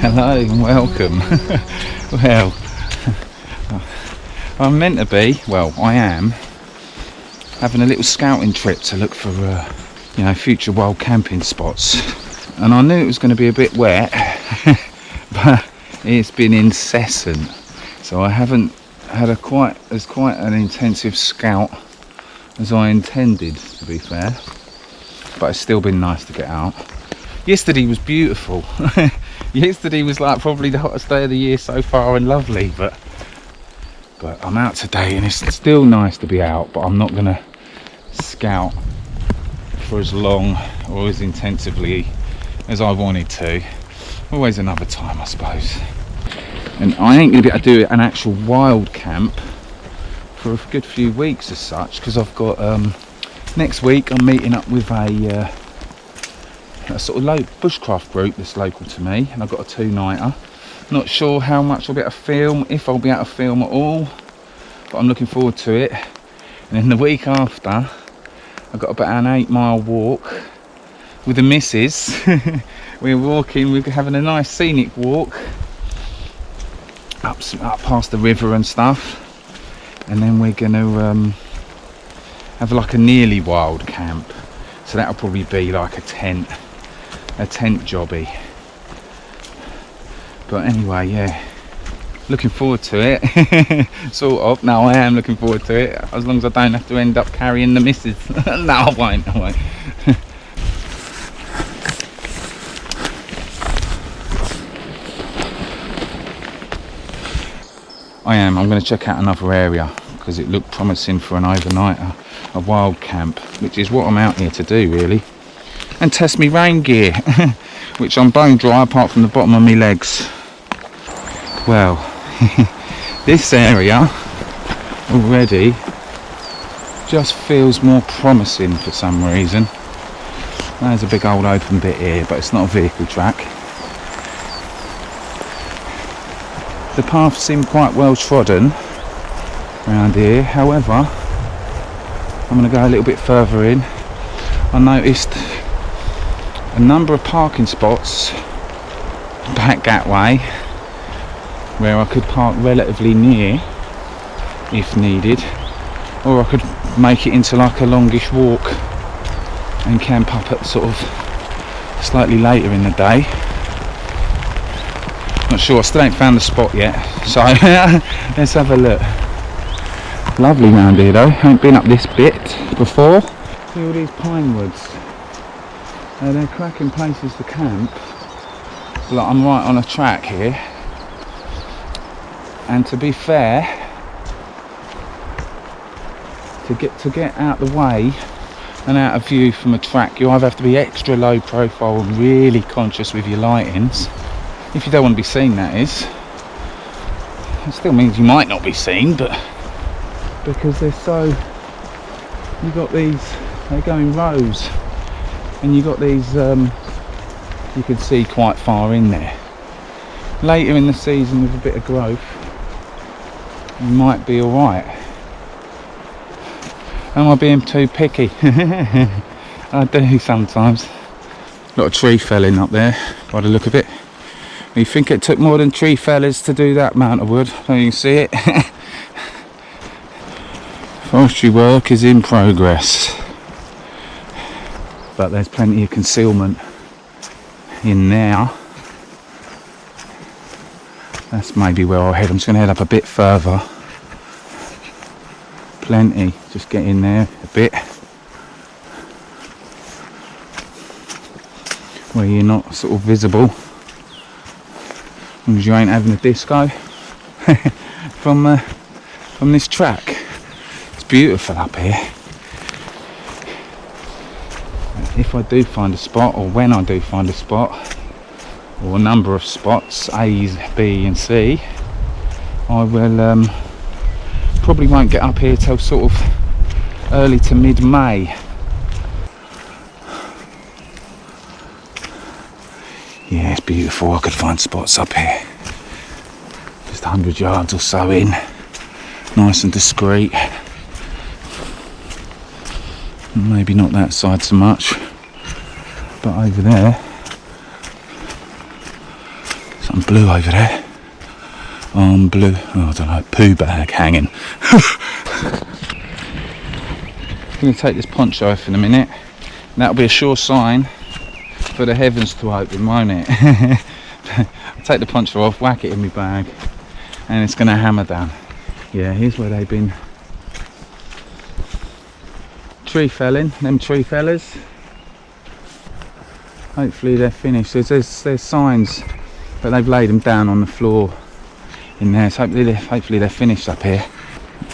Hello and welcome. Well, I'm meant to be, well I am, having a little scouting trip to look for future wild camping spots, and I knew it was going to be a bit wet but it's been incessant, so I haven't had quite an intensive scout as I intended, to be fair, but it's still been nice to get out. Yesterday was beautiful. Yesterday was like probably the hottest day of the year so far and lovely, but I'm out today and it's still nice to be out, but I'm not gonna scout for as long or as intensively as I wanted to. Always another time, I suppose. And I ain't gonna be able to do an actual wild camp for a good few weeks as such, because I've got next week I'm meeting up with a sort of bushcraft group that's local to me, and I've got a two-nighter. Not sure how much I'll be able to film, if I'll be able to film at all, but I'm looking forward to it. And then the week after I've got about an 8-mile walk with the missus. we're having a nice scenic walk up past the river and stuff, and then we're gonna have like a nearly wild camp, so that'll probably be like a tent jobby. But anyway, yeah, looking forward to it. Sort of. No, I am looking forward to it, as long as I don't have to end up carrying the missus. No, I won't. I'm going to check out another area because it looked promising for an overnighter, a wild camp, which is what I'm out here to do really, and test me rain gear, which I'm bone dry apart from the bottom of my legs. Well, this area already just feels more promising for some reason. There's a big old open bit here, but it's not a vehicle track. The paths seem quite well trodden around here, however I'm going to go a little bit further in. I noticed a number of parking spots back that way where I could park relatively near if needed, or I could make it into like a longish walk and camp up at sort of slightly later in the day. Not sure, I still ain't found the spot yet, so let's have a look. Lovely round here though, haven't been up this bit before. See all these pine woods, they're cracking places to camp. Like, I'm right on a track here, and to be fair, to get out the way and out of view from a track, you either have to be extra low profile and really conscious with your lightings, if you don't want to be seen, that is. It still means you might not be seen, but because they're so, you've got these, they go in rows, and you've got these you can see quite far in there. Later in the season with a bit of growth you might be alright. Am I being too picky? I do sometimes. A lot of tree felling up there by the look of it. You think it took more than tree fellers to do that amount of wood? So you can see it. Forestry work is in progress. but there's plenty of concealment in there. That's maybe where I'll head. I'm just going to head up a bit further. Plenty, just get in there a bit where you're not sort of visible, as long as you ain't having a disco from this track. It's beautiful up here. If I do find a spot, or when I do find a spot, or a number of spots, A, B and C, I will probably won't get up here till sort of early to mid-May. Yeah, it's beautiful. I could find spots up here, just 100 yards or so in, nice and discreet. Maybe not that side so much, but over there, something blue over there. Blue, oh, I don't know, poo bag hanging. I'm going to take this poncho off in a minute, and that'll be a sure sign for the heavens to open, won't it? I'll take the poncho off, whack it in my bag, and it's going to hammer down. Yeah, here's where they've been tree felling, them tree fellers. Hopefully they're finished. There's signs, but they've laid them down on the floor in there, so hopefully they're finished up here.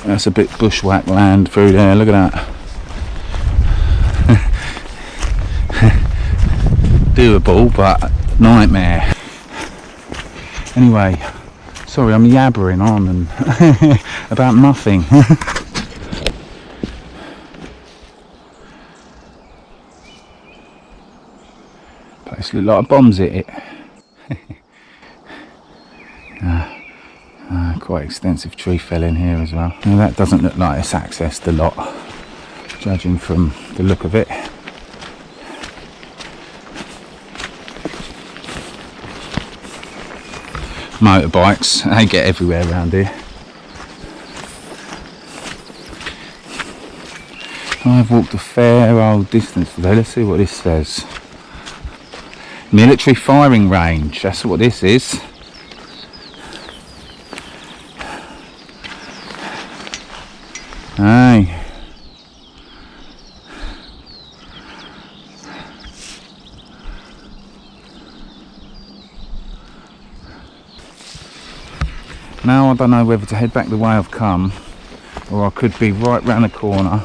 That's a bit bushwhack land through there, look at that. Doable, but nightmare. Anyway, sorry, I'm yabbering on and about nothing. Place look like a bomb's hit it. Quite extensive tree felling here as well. Now that doesn't look like it's accessed a lot, judging from the look of it. Motorbikes, they get everywhere around here. I've walked a fair old distance today. Let's see what this says. Military firing range, that's what this is. Aye. Now I don't know whether to head back the way I've come, or I could be right round the corner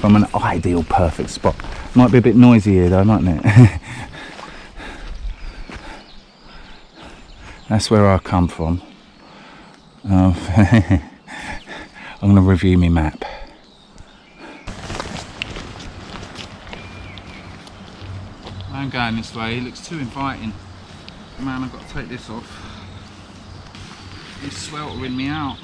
from an ideal perfect spot. Might be a bit noisy here though, mightn't it? That's where I come from. I'm going to review my map. I'm going this way, it looks too inviting. Man, I've got to take this off. It's sweltering me out.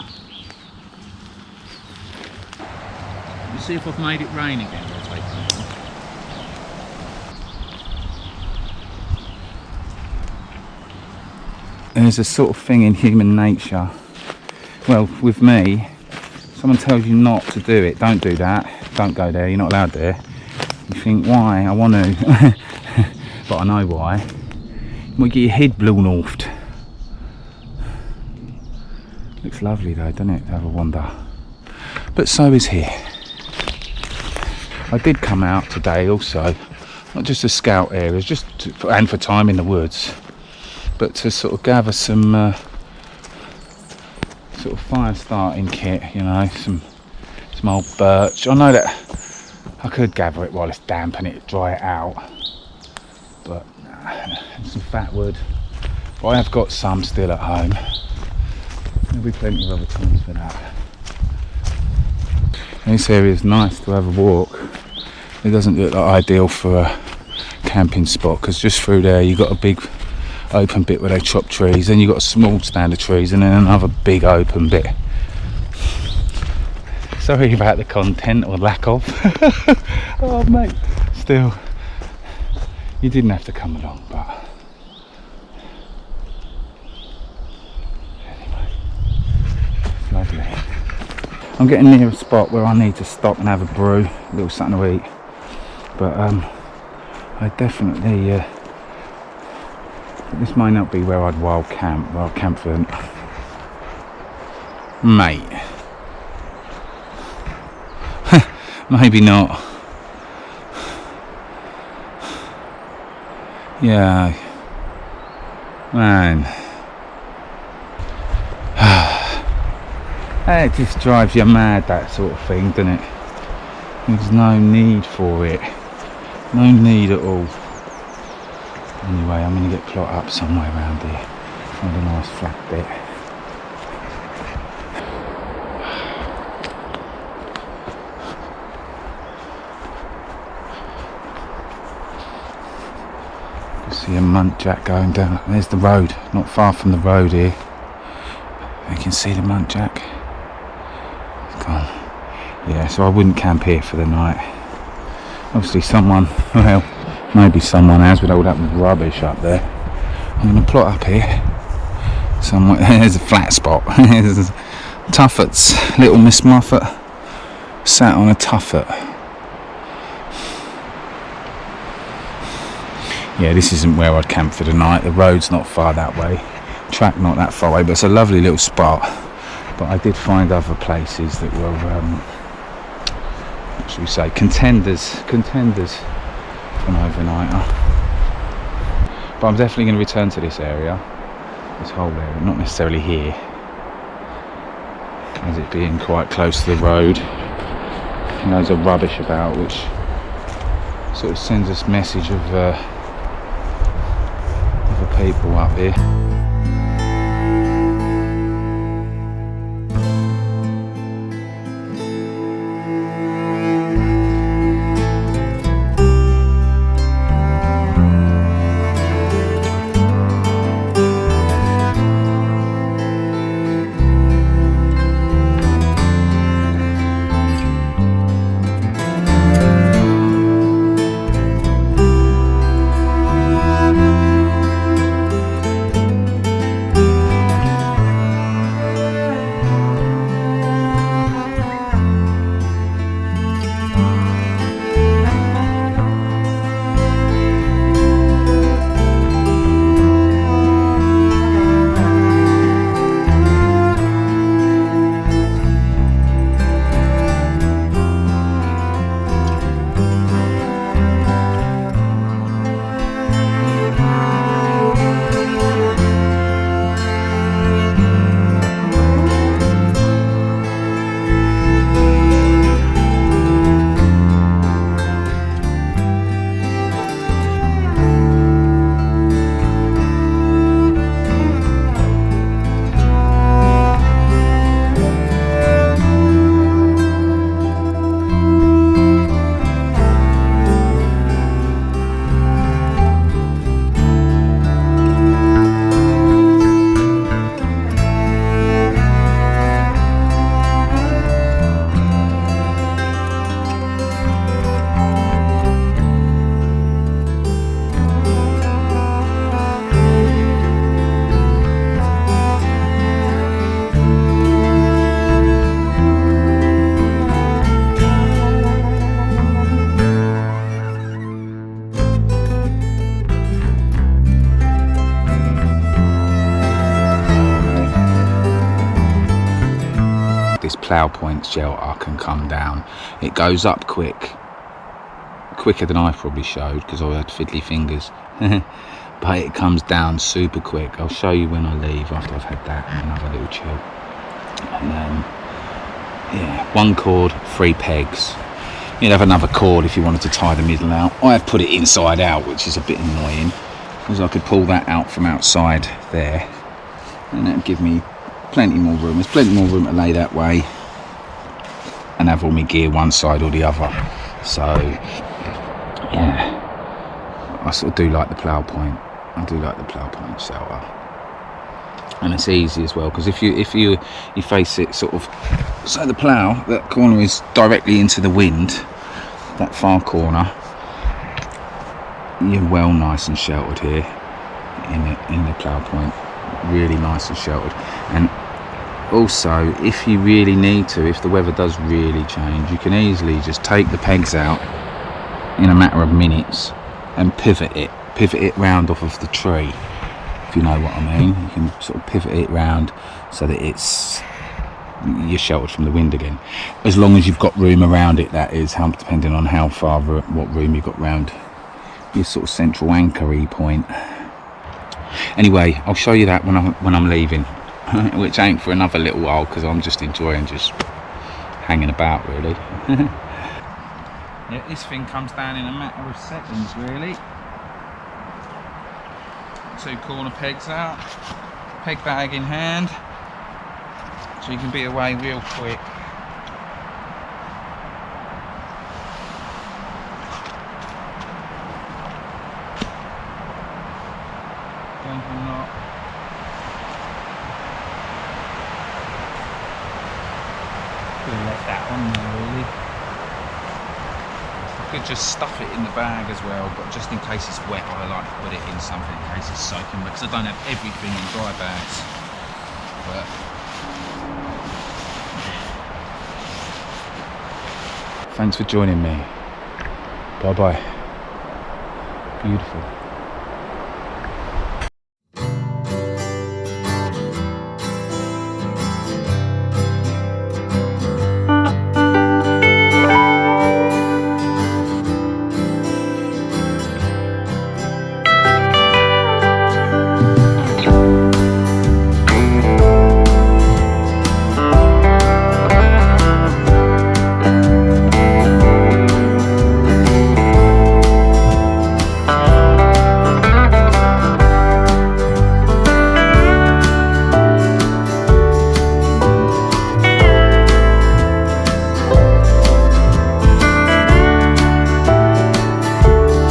Let's see if I've made it rain again. I'll take it off. There's a sort of thing in human nature. Well, with me, someone tells you not to do it, don't do that, don't go there, you're not allowed there. You think, why? I want to, but I know why. You might get your head blown off. Looks lovely though, doesn't it, to have a wander. But so is here. I did come out today also, not just to scout areas, and for time in the woods, but to sort of gather some sort of fire starting kit, you know, some old birch. I know that I could gather it while it's damp and it dry it out, but some fat wood. But I have got some still at home. There'll be plenty of other times for that. This area is nice to have a walk. It doesn't look like ideal for a camping spot, because just through there you've got a big open bit where they chop trees, then you've got a small stand of trees, and then another big open bit. Sorry about the content or lack of. Oh mate, still, you didn't have to come along, but anyway, lovely. I'm getting near a spot where I need to stop and have a brew, a little something to eat. but I definitely this may not be where I'd wild camp for mate. Maybe not. Yeah, man. It just drives you mad, that sort of thing, doesn't it? There's no need for it. No need at all. Anyway, I'm going to get plot up somewhere around here. Find a nice flat bit. See a muntjac going down. There's the road, not far from the road here. You can see the muntjac. It's gone. Yeah, so I wouldn't camp here for the night. Obviously someone, well, maybe someone has with all that rubbish up there. I'm going to plot up here. Somewhere, there's a flat spot. There's Tuffets, little Miss Muffet sat on a tuffet. Yeah, this isn't where I'd camp for the night. The road's not far that way, track not that far away, but it's a lovely little spot. But I did find other places that were, what should we say, contenders for an overnighter. But I'm definitely going to return to this area, this whole area, not necessarily here, as it being quite close to the road. And loads of rubbish about, which sort of sends us message of other people up here. This plough point shelter can come down. It goes up quicker than I probably showed because I had fiddly fingers. But it comes down super quick. I'll show you when I leave after I've had that and another little chill. And then, yeah, one cord, 3 pegs. You'd have another cord if you wanted to tie the middle out. I have put it inside out, which is a bit annoying because I could pull that out from outside there and that would give me plenty more room. There's plenty more room to lay that way and have all my gear one side or the other. So yeah, I sort of do like the plough point. I do like the plough point shelter, and it's easy as well because if you face it sort of, so the plough, that corner is directly into the wind, that far corner, you're well nice and sheltered here in the plough point, really nice and sheltered. And also, if you really need to, if the weather does really change, you can easily just take the pegs out in a matter of minutes and pivot it round off of the tree, if you know what I mean. You can sort of pivot it round so that you're sheltered from the wind again, as long as you've got room around it, that is, depending on how far, what room you've got round your sort of central anchory point. Anyway, I'll show you that when I'm leaving, which ain't for another little while, because I'm just enjoying just hanging about, really. Yeah, this thing comes down in a matter of seconds, really. 2 corner pegs out, peg bag in hand, so you can be away real quick. Jumping knot. Could have left that on there, really. I could just stuff it in the bag as well, but just in case it's wet, I like to put it in something in case it's soaking wet, because I don't have everything in dry bags. But thanks for joining me. Bye bye. Beautiful.